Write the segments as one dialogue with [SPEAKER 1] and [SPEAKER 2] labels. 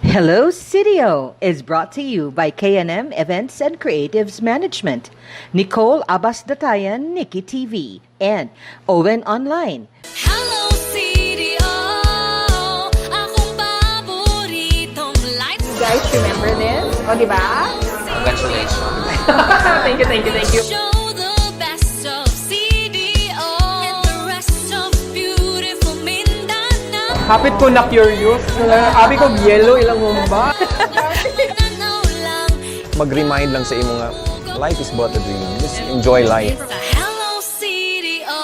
[SPEAKER 1] Hello, CDO is brought to you by K&M Events and Creatives Management, Nicole Abbas Datayan, Nikki TV, and Owen Online.
[SPEAKER 2] Hello, CDO, akong paboritong life.
[SPEAKER 3] You guys remember this? O, diba?
[SPEAKER 4] Congratulations.
[SPEAKER 3] Thank you.
[SPEAKER 2] Show the best of CDO and the rest of beautiful Mindanao.
[SPEAKER 3] Hapit ko na curious. Abi ko yellow ilang mumba.
[SPEAKER 2] Mindanao lang.
[SPEAKER 4] Mag-remind lang sa imo nga, life is but a dream. Just enjoy life.
[SPEAKER 2] It's a Hello, CDO.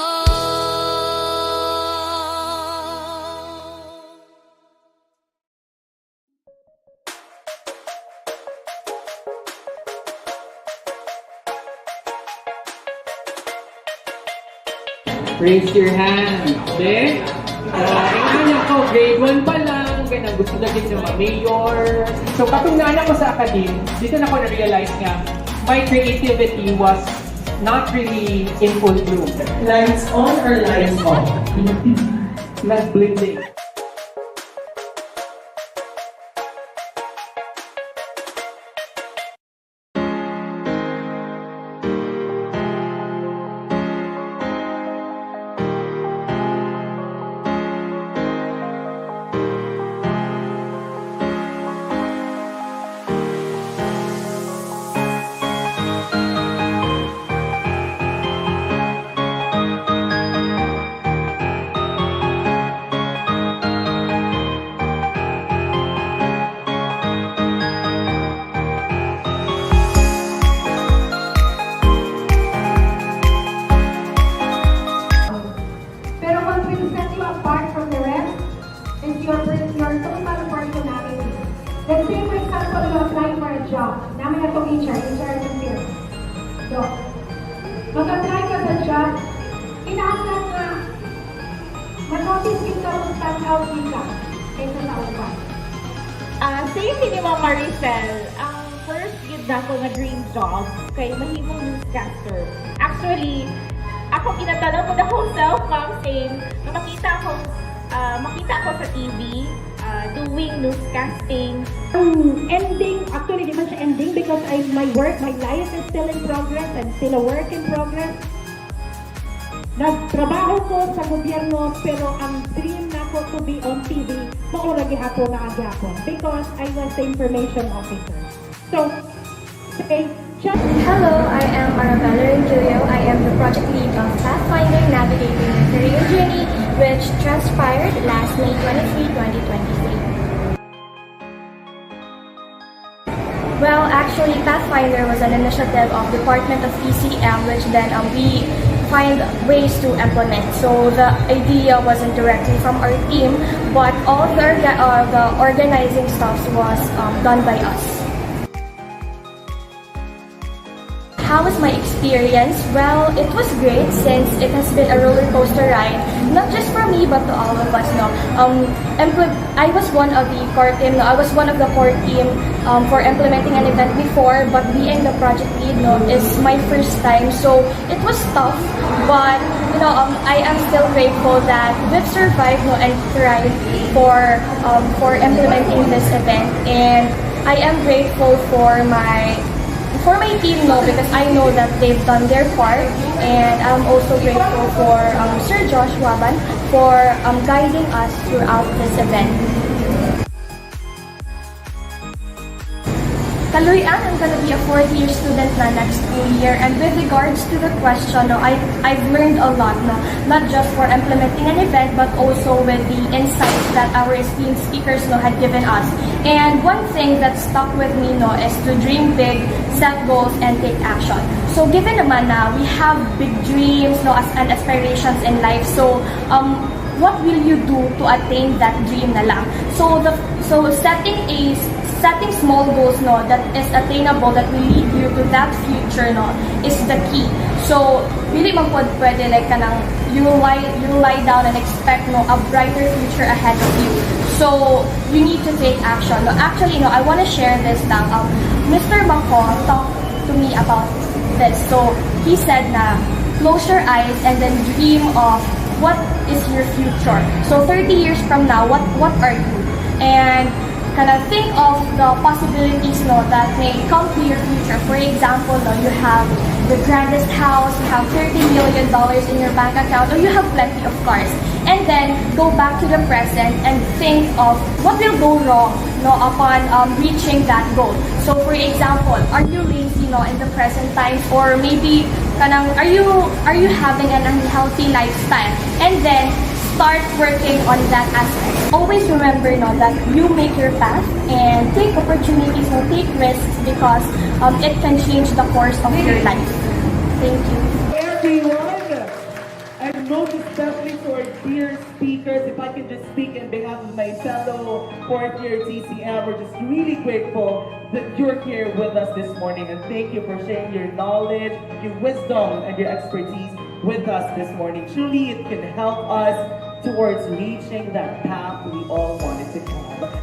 [SPEAKER 3] Raise your hand. Okay? Tingnan ko, grade 1 pa lang, kaya gusto na din ng mayor. So, katong naanak ko sa academe, dito na ko na-realize nga, my creativity was not really in full bloom. Lines on or lines off? Not blending.
[SPEAKER 5] Pero what will set you apart from the rest is your total personality. Let's say, for example, you apply for a job. Namin na itong HR is here. So, mag-apply ka sa job, inaasal nga, mag-notice ka kung stand out ka kaysa sa upa.
[SPEAKER 6] Same ni Ma'am Maricel, ang first gid na ko nga dream job kay mahimong newscaster. Actually, ako ginatanong ko na whole self ma'am same na makita ko sa TV doing newscasting.
[SPEAKER 5] Ending, actually, di man siya ending because my life is still in progress and still a work in progress. Nagtrabaho ko sa gobyerno pero ang dream na ko to be on TV, maura gihapon na agyapon because I was the information officer. So, okay, just
[SPEAKER 7] Hello, I am Arabella Renjuyo. I am the project lead of Pathfinder Navigating Your Career Journey, which transpired last May 23, 2023. Well, actually, Pathfinder was an initiative of Department of TCM, which then we find ways to implement. So the idea wasn't directly from our team, but all the organizing stuff was done by us. How was my experience? Well, it was great since it has been a roller coaster ride, not just for me but to all of us. No, I was one of the core team. No, I was one of the core team for implementing an event before, but being the project lead, no, is my first time. So it was tough, but I am still grateful that we've survived, no, and thrived for implementing this event, and I am grateful for my team, no, because I know that they've done their part, and I'm also grateful for Sir Josh Waban for guiding us throughout this event. Kaloyan, I'm gonna be a fourth-year student na next school year, and with regards to the question, no, I've learned a lot, no, not just for implementing an event, but also with the insights that our esteemed speakers, no, had given us. And one thing that stuck with me, no, is to dream big, set goals, and take action. So given naman na we have big dreams, no, and aspirations in life, so what will you do to attain that dream na lang? So setting small goals, no, that is attainable, that will lead you to that future, no, is the key. So really pwede like kanang you lie down and expect, no, a brighter future ahead of you. So you need to take action. No, actually, no, I want to share this now. Mr. Mako talked to me about this. So he said na close your eyes and then dream of what is your future. So 30 years from now, what are you? And think of the possibilities that may come to your future. For example, you have the grandest house, you have $30 million in your bank account, or you have plenty of cars. And then go back to the present and think of what will go wrong upon reaching that goal. So for example, are you lazy in the present times, or maybe are you having an unhealthy lifestyle? And then start working on that aspect. Always remember that you make your path and take opportunities or take risks, because it can change the course of your life. Thank you.
[SPEAKER 8] Everyone, and most especially to our dear speakers, if I can just speak on behalf of my fellow fourth year TCM, we're just really grateful that you're here with us this morning, and thank you for sharing your knowledge, your wisdom, and your expertise with us this morning. Truly, it can help us towards reaching that path we all wanted to have.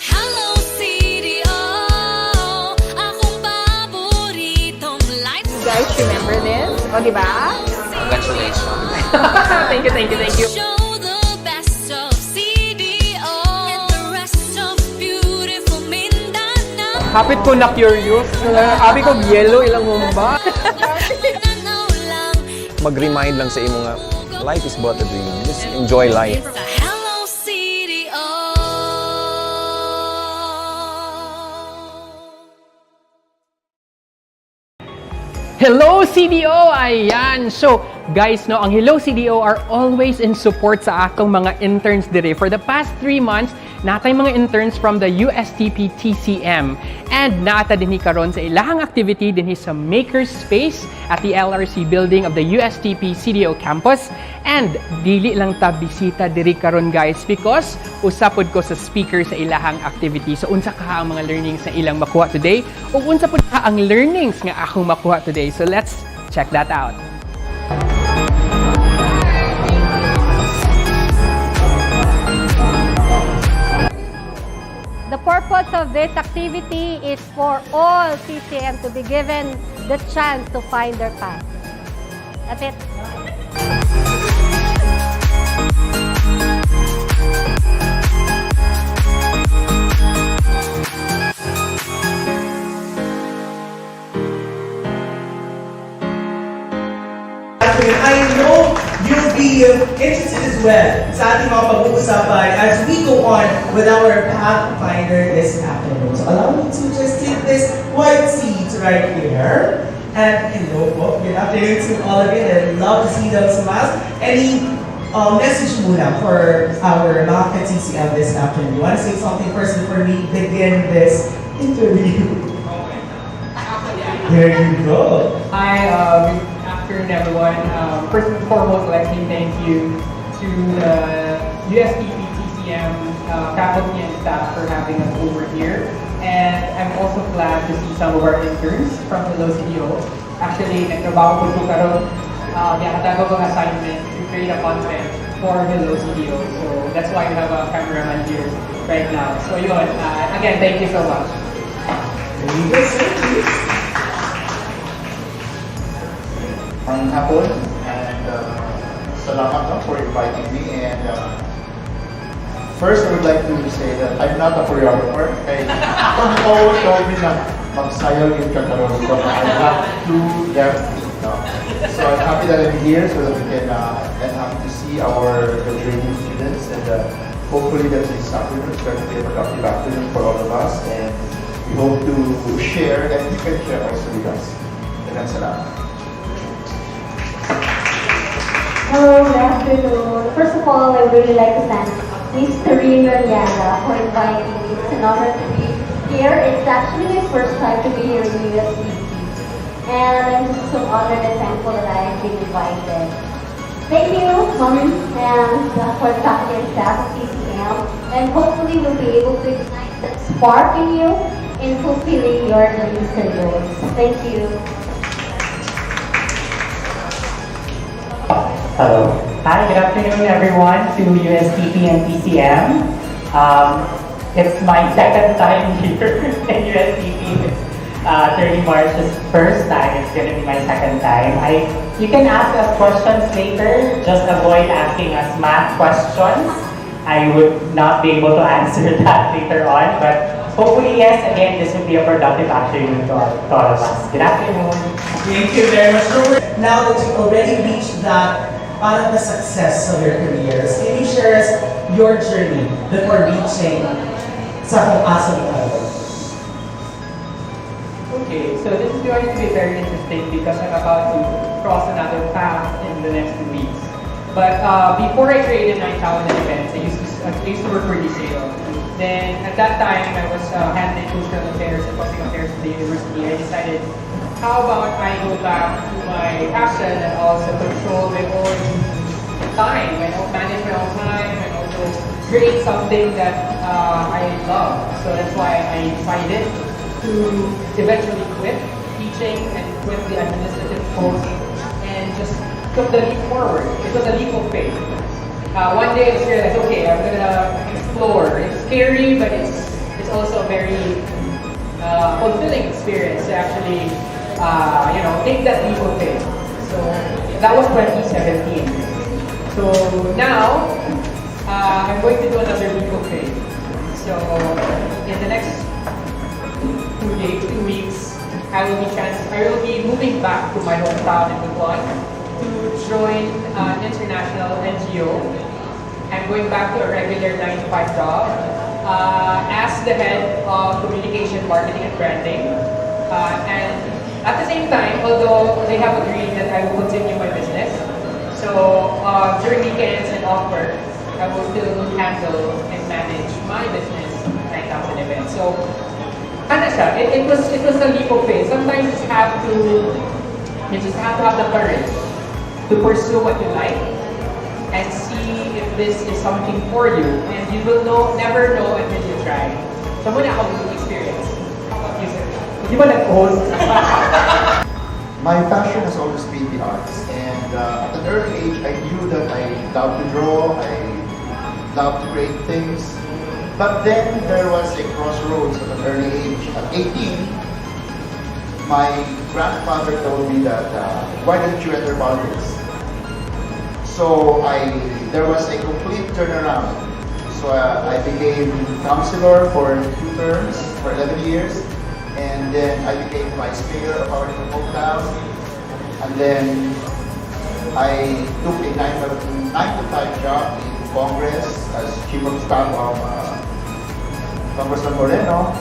[SPEAKER 2] Hello CDO, akong paboritong life.
[SPEAKER 6] Guys, remember this? O, diba?
[SPEAKER 4] Congratulations.
[SPEAKER 3] Thank you.
[SPEAKER 2] Show the best of CDO and the rest of beautiful Mindanao.
[SPEAKER 3] Hapit ko na curious. Abi ko yellow ilang mo ba?
[SPEAKER 2] Mindanao lang,
[SPEAKER 4] Mag-remind lang sa imo nga, life is but a dream. Just enjoy life.
[SPEAKER 2] it's a Hello CDO.
[SPEAKER 3] Hello CDO! Ayan! So, guys, ang Hello CDO are always in support sa akong mga interns dire. For the past 3 months, natay mga interns from the USTP TCM. And naata dinhi karon sa ilahang activity dinhi sa Maker Space at the LRC building of the USTP CDO campus. And dili lang ta bisita diri karon, guys, because usapod ko sa speaker sa ilahang activity. So unsa ka ang mga learnings na ilang makuha today o unsa pud ka ang learnings nga akong makuha today. So let's check that out.
[SPEAKER 9] The purpose of this activity is for all TCM to be given the chance to find their path. That's it.
[SPEAKER 8] I know you'll be interested as well sa ating mga pag-uusapan as we go on with our Pathfinder this afternoon. So allow me to just take this white seat right here. And hello po, good afternoon to all of you, and love to see those smiles. Any message muna for our mga ka-TCM this afternoon? You want to say something first before we begin this interview? There you go.
[SPEAKER 3] Hi, good afternoon, everyone. First and foremost, I'd like to say thank you to the USTP TCM faculty and staff for having us over here. And I'm also glad to see some of our interns from the CDO. Actually, nagtrabaho ko karon, yakatago kong assignment to create a content for Hello CDO. So that's why we have a cameraman here right now. So yun, again, thank you so much.
[SPEAKER 10] Ang hapon, and salamat no, for inviting me. And first, I would like to say that I'm not a choreographer. Owen told me na magsayaw yung kakaroon ko. I have to definitely no. So I'm happy that I'm here so that we can and happy to see our training students, and hopefully that this afternoon is going to be a productive afternoon for all of us, and we hope to share, and you can share also with us. Daghang salamat.
[SPEAKER 5] Hello, good afternoon. First of all, I would really like to thank Mr. Yana for inviting me. It's an honor to be here. It's actually my first time to be here in USTP. And I'm just so honored and thankful that I've been invited. Thank you, Mom, and for the faculty and staff of TCM. And hopefully we'll be able to ignite that spark in you in fulfilling your dreams and goals. Thank you.
[SPEAKER 3] Hello. Hi, good afternoon everyone to USTP and TCM. It's my second time here in USTP. It's Atty. Marchie's first time. It's going to be my second time. You can ask us questions later. Just avoid asking us math questions. I would not be able to answer that later on. But hopefully, yes, again, this will be a productive afternoon to all of us. Good afternoon.
[SPEAKER 8] Thank you very much. Now that you've already reached that part of the success of your careers, can you share us your journey before reaching sa kung asa mo kayo?
[SPEAKER 3] Okay, so this is going to be very interesting because I'm about to cross another path in the next 2 weeks. But before I created 9,000 events, I used to work for CDO. Then at that time, I was handling cultural affairs and public affairs at the university. I decided, how about I go back to my passion and also control my own time, manage my own time, and also create something that I love. So that's why I decided to eventually quit teaching and quit the administrative post and just took the leap forward. It was a leap of faith. One day I just realized, okay, I'm gonna explore. It's scary, but it's also a very fulfilling experience to actually take that leap of faith. So that was 2017. So now I'm going to do another leap of faith. So in the next 2 weeks, I will be moving back to my hometown in Butuan to join an international NGO. I'm going back to a regular 9-to-5 job as the head of communication, marketing, and branding. And at the same time, although they have agreed that I will continue my business, so during weekends and off work, I will still handle and manage my business, 9,000 events. So, ano siya, it was a leap of faith. Sometimes you just have to have the courage to pursue what you like and see if this is something for you. And you will never know until you try. So muna ako experience. How about you, sir? Di ba nag-host?
[SPEAKER 10] My passion has always been the arts, and at an early age, I knew that I loved to draw, I loved to create things. But then there was a crossroads at an early age. At 18, my grandfather told me that, why don't you enter politics? So there was a complete turnaround. So I became councilor for 2 terms, for 11 years. And then I became vice mayor of our hometown. And then I took a 9-to-5 job in Congress as chief of staff of Congressman Moreno.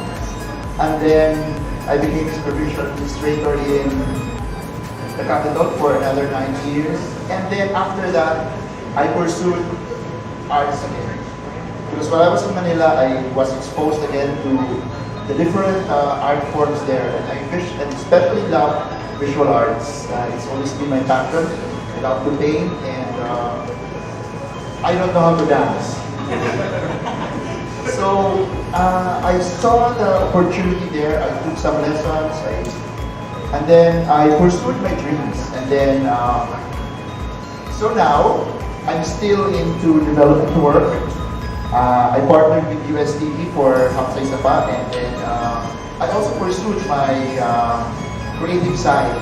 [SPEAKER 10] And then I became supervision administrator in the Capitol for another 9 years. And then after that, I pursued arts again. Because while I was in Manila, I was exposed again to the different art forms there, and I especially love visual arts. It's always been my passion. I love to paint, and I don't know how to dance. So I saw the opportunity there. I took some lessons, and then I pursued my dreams. And then, so now I'm still into development work. I partnered with USTP for Hamsa Isa Pa, and then I also pursued my creative side.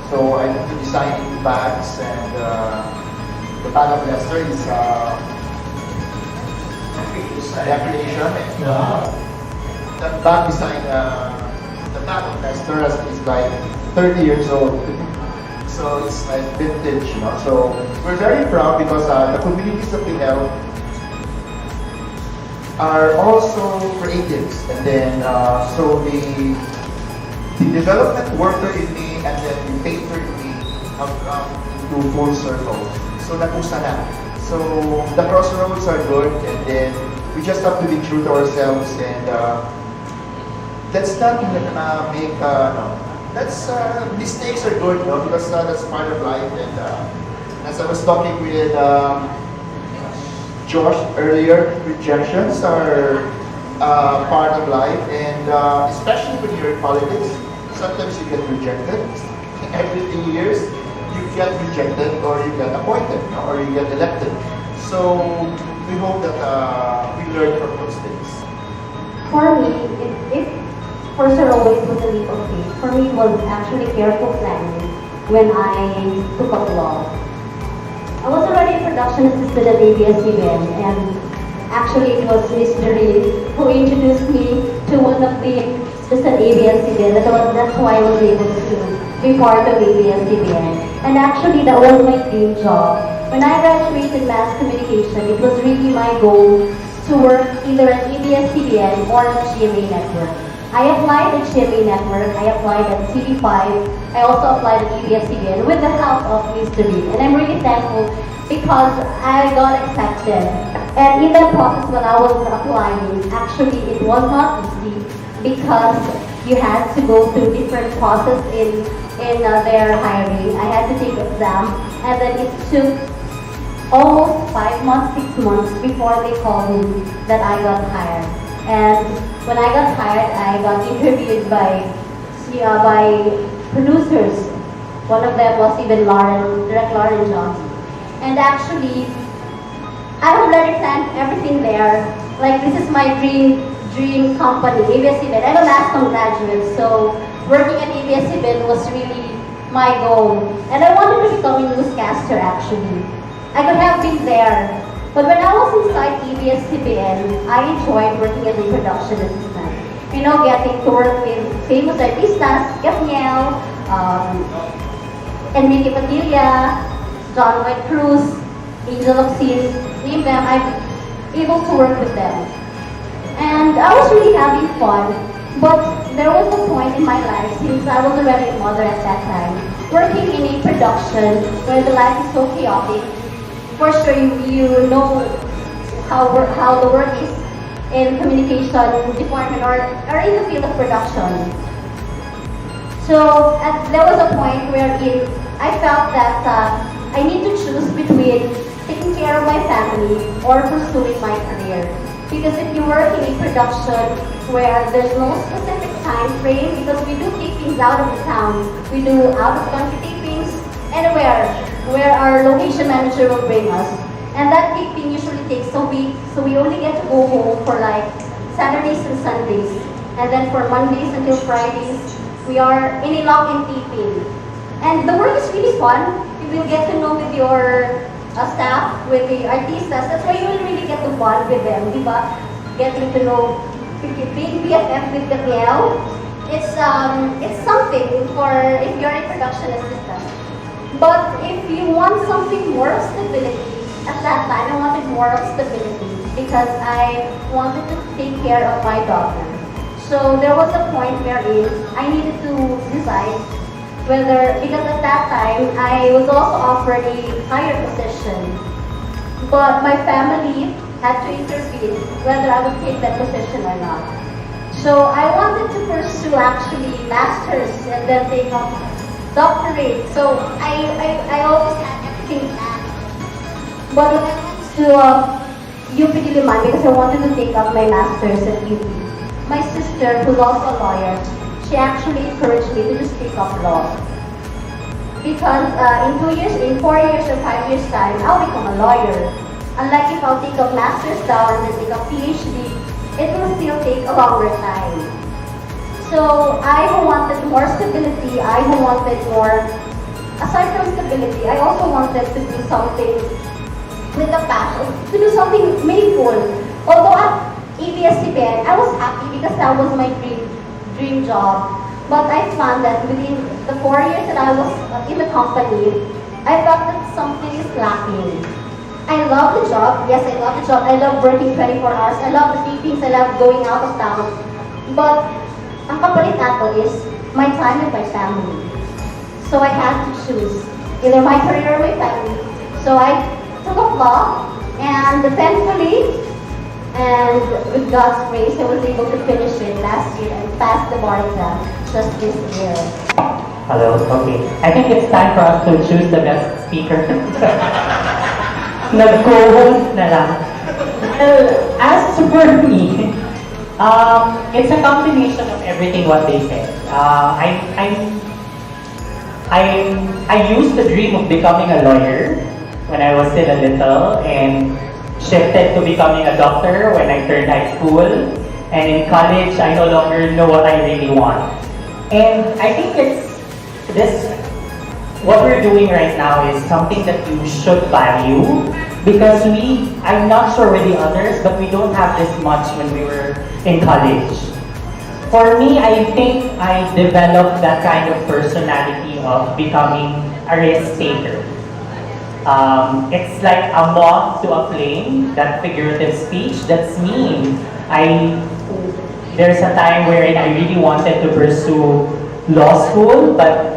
[SPEAKER 10] So I'm into designing bags, and the bag of Lester is recreation. The bag design, the bag of Lester is like 30 years old. So it's like vintage, you know. So we're very proud because the communities that we help are also creatives, and then so the development worker in me and then the painter in me have come into full circle. So nakusa na. So the crossroads are good, and then we just have to be true to ourselves, and let's not make no. That's mistakes are good, no? Because that's part of life. And as I was talking with Josh earlier, rejections are part of life, and especially when you're in politics, sometimes you get rejected. Every 3 years, you get rejected, or you get appointed, no? Or you get elected. So we hope that we learn from those things.
[SPEAKER 5] For me, if for Sir Owen it was a leap of faith. For me, it was actually careful planning when I took up law. I was already in production assistant at ABS-CBN, and actually it was Mr. Reed who introduced me to one of the just at ABS-CBN. That's why I was able to be part of ABS-CBN. And actually, that was my dream job. When I graduated mass communication, it was really my goal to work either at ABS-CBN or at GMA Network. I applied at GMA Network, I applied at CD5, I also applied at ABS-CBN with the help of Mr. Reed. And I'm really thankful because I got accepted. And in that process when I was applying, actually it was not easy because you had to go through different process in their hiring. I had to take exam, and then it took almost 5 months, 6 months before they called me that I got hired. And when I got hired, I got interviewed by producers. One of them was even Direct Lauren Johnson. And actually, I have already planned everything there. Like, this is my dream company, ABS-CBN. I'm a mass comm graduate, so working at ABS-CBN was really my goal. And I wanted to become a newscaster, actually. I could have been there. But when I was inside ABS-CBN, I enjoyed working as a production assistant. You know, getting to work with famous artistas, Gabriel, Enrique Padilla, John White Cruz, Angel of Sin, name them. I'm able to work with them. And I was really having fun. But there was a point in my life, since I was already a mother at that time, working in a production where the life is so chaotic. For sure, you know how the work is in communication department or in the field of production. So there was a point wherein I felt that I need to choose between taking care of my family or pursuing my career. Because if you work in a production where there's no specific time frame, because we do tapings out of the town, we do out-of-country tapings anywhere where our location manager will bring us. And that taping usually takes a week, so we only get to go home for like Saturdays and Sundays. And then for Mondays until Fridays, we are in a lock-in taping. And the work is really fun. You will get to know with your staff, with the artistas. That's why you will really get to bond with them, diba? Getting to know, being BFF with Gabriel, it's something for if you're a production assistant. But if you want something more of stability, at that time I wanted more of stability because I wanted to take care of my daughter. So there was a point wherein I needed to decide whether, because at that time I was also offered a higher position, but my family had to intervene whether I would take that position or not. So I wanted to pursue actually masters and then take up doctorate. So I always had everything planned. But when I went to UP Diliman, because I wanted to take up my master's at UP, my sister, who's also a lawyer, she actually encouraged me to just take up law. Because in 4 years or 5 years time, I'll become a lawyer. Unlike if I'll take a master's down and then take a PhD, it will still take a longer time. So I who wanted more stability, I who wanted more, aside from stability, I also wanted to do something with a passion, to do something meaningful. Although at ABS-CBN, I was happy because that was my dream job. But I found that within the 4 years that I was in the company, I felt that something is lacking. I love the job. Yes, I love the job. I love working 24 hours. I love the meetings. I love going out of town. But ang kapalit nato is my time with my family. So I had to choose either my career or my family. So I took up law, and thankfully, and with God's grace, I was able to finish it last year and pass the bar exam just this year.
[SPEAKER 3] Hello, okay. I think it's time for us to choose the best speaker. Nag-co-host na lang. Well, as for me, it's a combination of everything what they said. I used to dream of becoming a lawyer when I was still a little, and shifted to becoming a doctor when I turned high school. And in college, I no longer know what I really want. And I think what we're doing right now is something that you should value, because I'm not sure with the others, but we don't have this much when we were in college. For me, I think I developed that kind of personality of becoming a risk taker. It's like a moth to a flame, that figurative speech. That's me. There's a time wherein I really wanted to pursue law school, but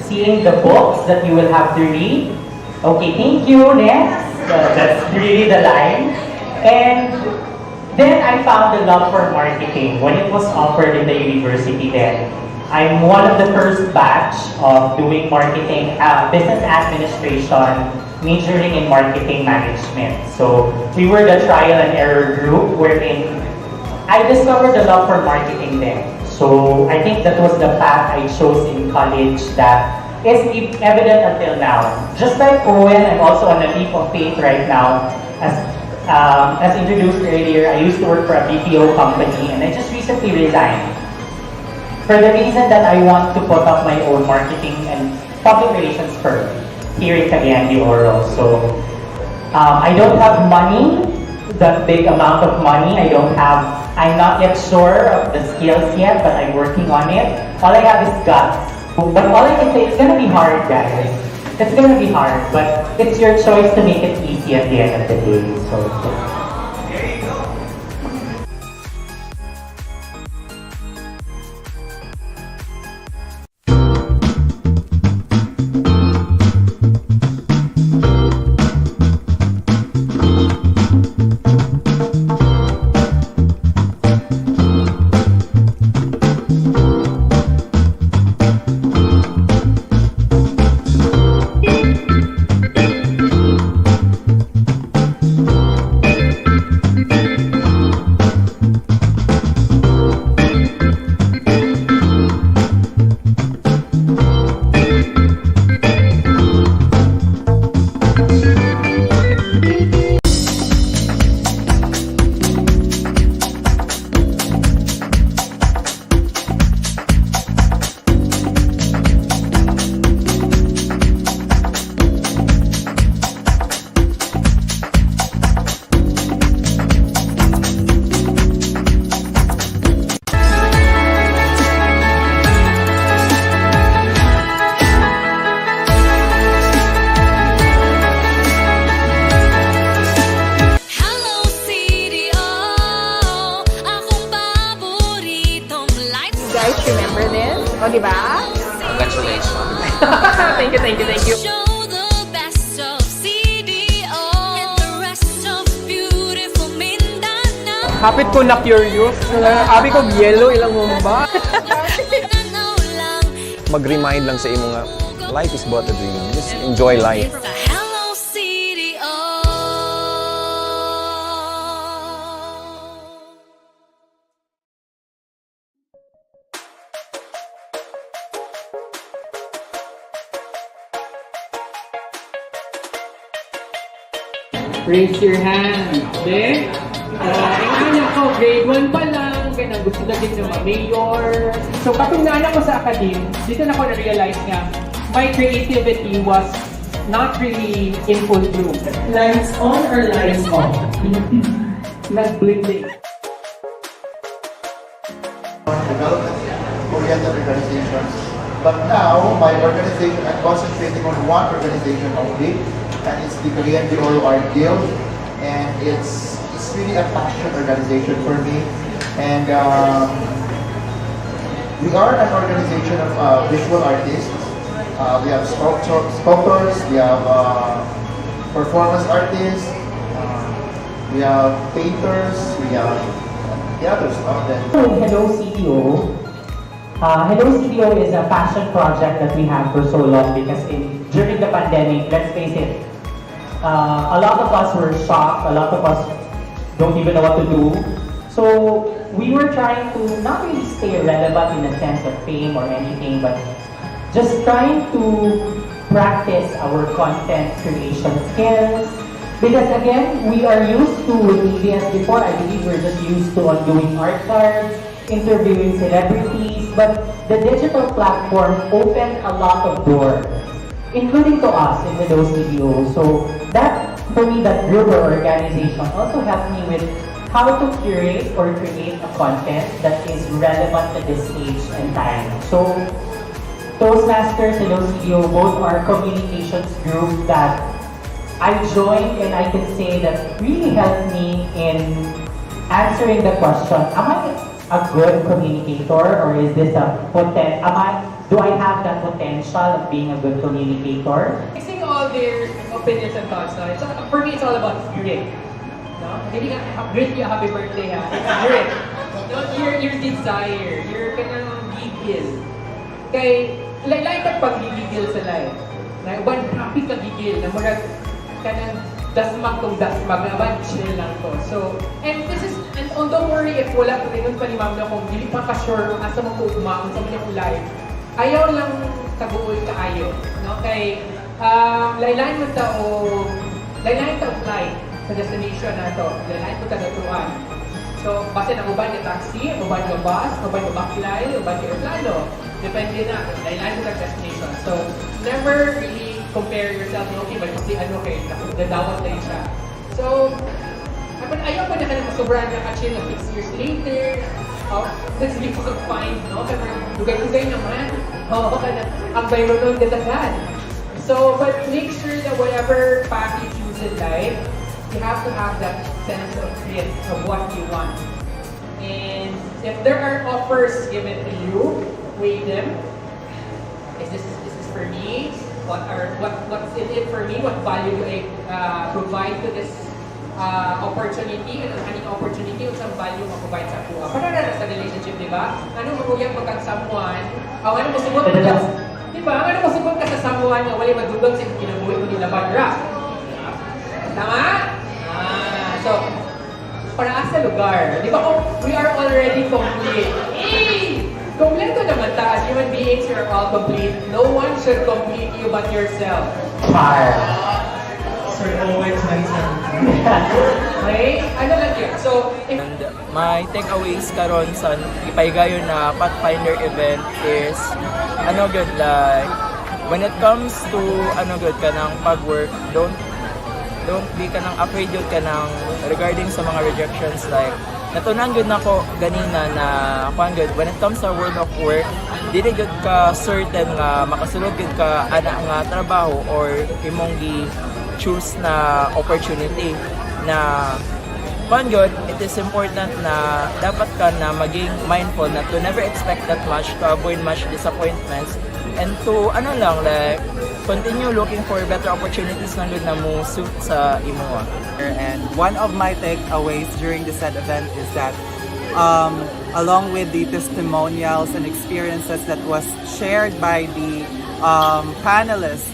[SPEAKER 3] seeing the books that you will have to read, okay, thank you, next. That's really the line. And then I found the love for marketing when it was offered in the university then. I'm one of the first batch of doing marketing, business administration, majoring in marketing management. So we were the trial and error group wherein I discovered the love for marketing then. So I think that was the path I chose in college that is evident until now. Just like Owen, I'm also on a leap of faith right now. As introduced earlier, I used to work for a BPO company and I just recently resigned. For the reason that I want to put up my own marketing and public relations firm here in Cagayan de Oro. So I don't have money, that big amount of money. I'm not yet sure of the skills yet, but I'm working on it. All I have is guts. But all I can say, it's gonna be hard, guys. It's gonna be hard, but it's your choice to make it easy at the end of the day. So.
[SPEAKER 11] O, di ba?
[SPEAKER 4] Congratulations.
[SPEAKER 11] Thank you.
[SPEAKER 2] Show the best of CDO and the rest of beautiful Mindanao.
[SPEAKER 3] Kapit ko na curious. Abi ko yellow ilang mumba.
[SPEAKER 4] Mag-remind lang sa imo nga, life is but a dream. Just enjoy life.
[SPEAKER 2] It's a hello CDO.
[SPEAKER 3] Raise your hand. De? Ingana ko, grade 1 pa lang, kaya gusto na din ng mayor. So, katungnan ako sa academe, dito na ako na-realize nga, my creativity was not really in full bloom. Lights on or lights off? Nag-blending.
[SPEAKER 10] Development-oriented organizations. But now, my organization, I'm concentrating on one organization only, and it's the Korean Oro Art Guild, and it's really a passion organization for me. And we are an organization of visual artists. We have sculptors, we have performance artists, we have painters, we have the others.
[SPEAKER 3] Hello CDO. Hello CDO is a passion project that we have for so long because during the pandemic, let's face it, a lot of us were shocked, a lot of us don't even know what to do. So we were trying to not really stay relevant in the sense of fame or anything, but just trying to practice our content creation skills. Because again, we are used to, in EBS before, I believe we're just used to doing art cards, interviewing celebrities, but the digital platform opened a lot of doors, including to us in the CDO. So that, for me, that group or organization also helped me with how to curate or create a content that is relevant to this stage and time. So Toastmasters and CDO both are communications group that I joined, and I can say that really helped me in answering the question, am I a good communicator, or is this do I have that potential of being a good communicator?
[SPEAKER 11] Mixing all their opinions and thoughts, no? For me, it's all about grit. No? Hindi nga grit you a happy birthday, ha? It's grit. No? Your desire, your kanang gigil. Kay, lain ka pag-gigil sa life. Na one happy ka gigil, na murag kanang dasmag tong dasmag, na one chill lang to. So, and don't worry if wala ko rin pa ni Ma'am na kung hindi pa ka-sure kung asa mo ko umaon sa mga live. Ayaw lang kabuoy kaayo, no? Kay laylain mo ta o flight sa destination na to. Laylain mo ta datuan. So, base na uban yung taxi, uban yung bus, uban yung baklay, uban yung aeroplano. Depende na, laylain mo ta destination. So, never really compare yourself, okay, but kasi dadawat na yun siya. So, ayaw pa na ka na masobrahan na ka-chill na 6 years later. That's difficult to find, no? Kasi dugay-dugay naman. Ang bayro nun dadagan. So, but make sure that whatever path you choose in life, you have to have that sense of grit of what you want. And if there are offers given to you, weigh them. Is this for me? What's in it for me? What value do I provide to this opportunity? Ano ang opportunity o isang value ma-provide sa kuha? Para na sa relationship, di ba? Ano mo yung pagkag-someone? Ano mo subot ka? Di ba? Ano mo subot ka sa someone na wala madudog sa kinabuhi mo nila badra? Tama? So, para sa lugar. Di ba kung we are already complete? Kompleto naman ta. As human beings, we are all complete. No one should complete you but yourself.
[SPEAKER 8] Sir Owen,
[SPEAKER 11] Okay? Ano lang yun? So,
[SPEAKER 12] and my takeaways karon sa ipaygayon na Pathfinder event is good, like when it comes to good kanang pag-work, don't be kanang afraid yun kanang regarding sa mga rejections. Like natunan good nako ganina na good when it comes to world of work, dili good ka certain nga makasulod good ka ana nga trabaho or imong choose na opportunity na good, it is important na dapat ka na maging mindful na to never expect that much, to avoid much disappointments, and to like continue looking for better opportunities na good na mo suit sa imo.
[SPEAKER 13] And one of my takeaways during the said event is that along with the testimonials and experiences that was shared by the panelists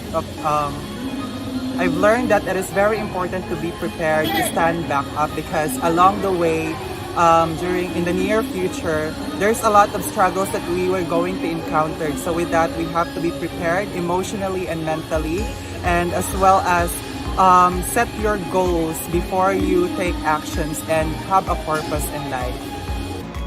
[SPEAKER 13] I've learned that it is very important to be prepared to stand back up, because along the way, in the near future, there's a lot of struggles that we were going to encounter. So with that, we have to be prepared emotionally and mentally, and as well as set your goals before you take actions and have a purpose in life.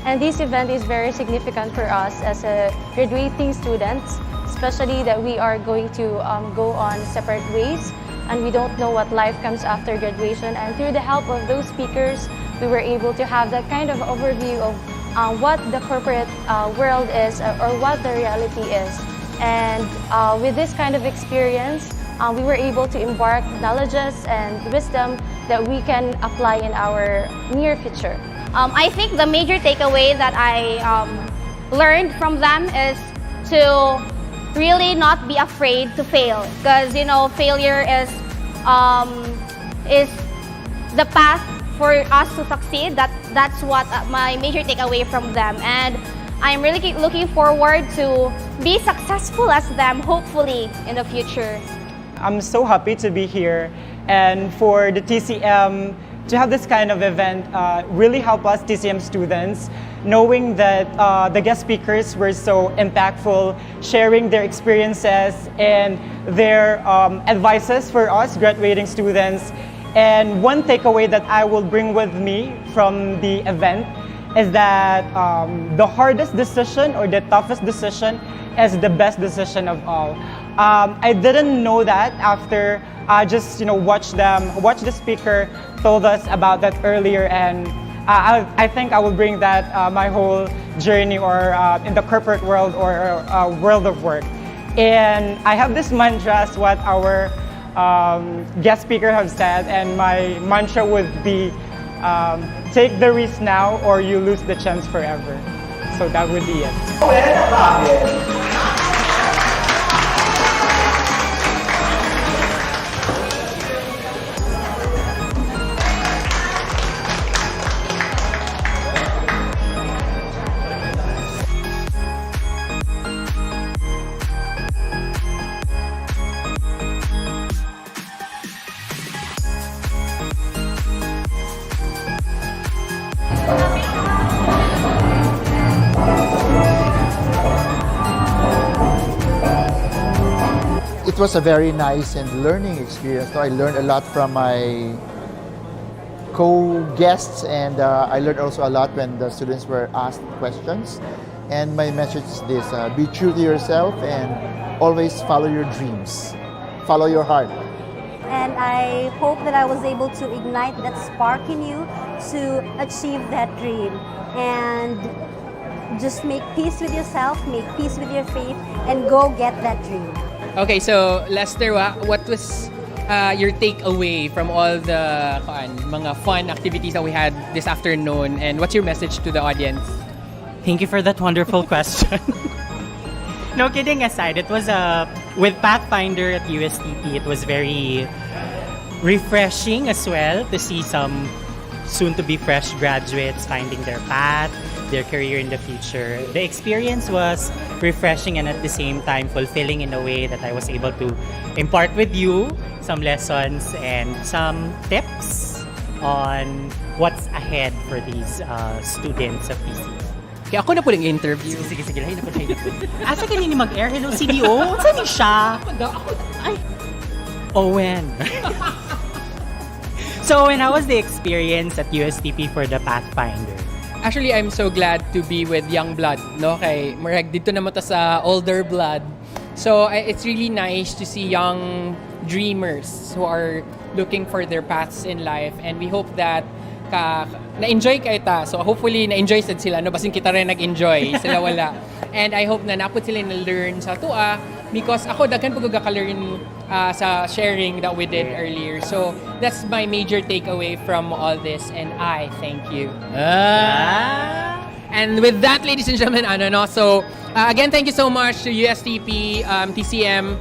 [SPEAKER 7] And this event is very significant for us as a graduating students, especially that we are going to go on separate ways and we don't know what life comes after graduation. And through the help of those speakers, we were able to have that kind of overview of what the corporate world is or what the reality is. And with this kind of experience, we were able to embark knowledges and wisdom that we can apply in our near future.
[SPEAKER 14] I think the major takeaway that I learned from them is to really not be afraid to fail, because failure is the path for us to succeed. That's what my major takeaway from them, and I'm really looking forward to be successful as them, hopefully in the future.
[SPEAKER 15] I'm so happy to be here, and for the TCM to have this kind of event really help us TCM students, knowing that the guest speakers were so impactful, sharing their experiences and their advices for us graduating students. And one takeaway that I will bring with me from the event is that the hardest decision or the toughest decision is the best decision of all. I didn't know that after I just watch the speaker told us about that earlier, and I think I will bring that my whole journey or in the corporate world or world of work. And I have this mantra as what our guest speaker have said, and my mantra would be take the risk now or you lose the chance forever. So that would be it.
[SPEAKER 10] It was a very nice and learning experience. So I learned a lot from my co-guests, and I learned also a lot when the students were asked questions. And my message is this: be true to yourself and always follow your dreams. Follow your heart.
[SPEAKER 16] And I hope that I was able to ignite that spark in you to achieve that dream. And just make peace with yourself, make peace with your faith, and go get that dream.
[SPEAKER 11] Okay, so Lester, what was your takeaway from all the mga fun activities that we had this afternoon, and what's your message to the audience?
[SPEAKER 17] Thank you for that wonderful question. No, kidding aside, it was with Pathfinder at USTP, it was very refreshing as well to see some soon-to-be fresh graduates finding their path, their career in the future. The experience was refreshing and at the same time fulfilling in a way that I was able to impart with you some lessons and some tips on what's ahead for these students of TCM.
[SPEAKER 11] Kaya ako na po nag-interview.
[SPEAKER 17] Sige. Lahat na po siya. Asa ka nini mag-air? Hello, CDO? Saan ni siya? Ay, Owen. So, when how was the experience at USTP for the Pathfinder?
[SPEAKER 11] Actually, I'm so glad to be with young blood, no? Kay Marek, dito naman to sa older blood. So, it's really nice to see young dreamers who are looking for their paths in life, and we hope that na-enjoy kayo ta. So, hopefully, na-enjoy sad sila. No? Basin kita rin nag-enjoy. Sila wala. And I hope na napod sila na-learn sa tua, because ako, daghan po ka-learn sa sharing that we did earlier. So, that's my major takeaway from all this, and I thank you. And with that, ladies and gentlemen, so again, thank you so much to USTP TCM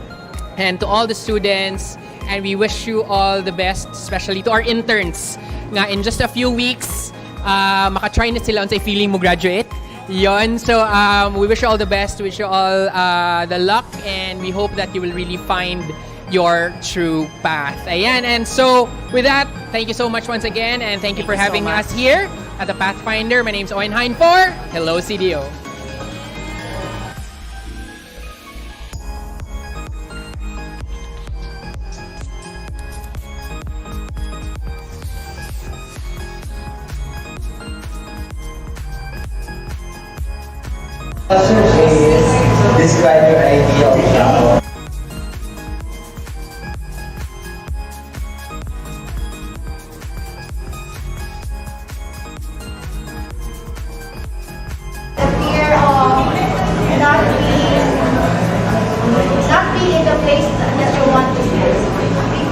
[SPEAKER 11] and to all the students, and we wish you all the best, especially to our interns. Nga in just a few weeks, maka-try na sila on say feeling mo graduate. Yon. So we wish you all the best, we wish you all the luck, and we hope that you will really find your true path. Ayan. And so with that, thank you so much once again, and thank you for having us here at the Pathfinder. My name's Owen for Hello CDO.
[SPEAKER 8] Question is, describe your idea of travel.
[SPEAKER 5] Fear of not being in the place that you want to be.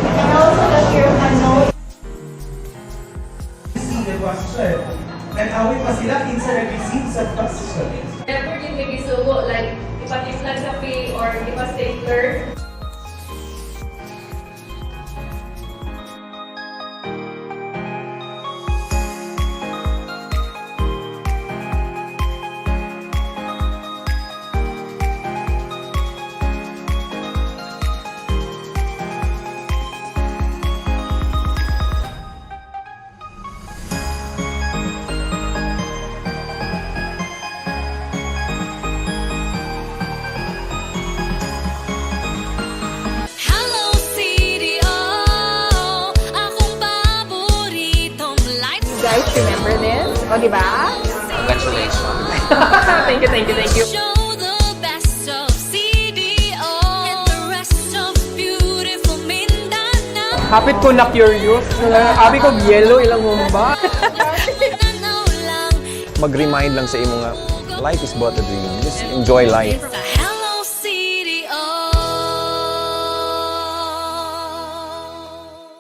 [SPEAKER 5] And also the fear of unknown.
[SPEAKER 8] See the question. And awit pa sila kinsa nag-receive sa question.
[SPEAKER 18] Never din may gisugo, like, ipatimplan kape or ipastapler.
[SPEAKER 2] Hello CDO, akong paboritong life.
[SPEAKER 6] You guys remember this? O, di ba?
[SPEAKER 4] Congratulations.
[SPEAKER 6] Thank you, thank you, thank you.
[SPEAKER 2] Show the best of CDO and the rest of beautiful Mindanao.
[SPEAKER 3] Hapit ko na curious. Abi ko yellow ilang mumba.
[SPEAKER 4] Mag-remind lang sa imo nga, life is but a dream. Just enjoy life.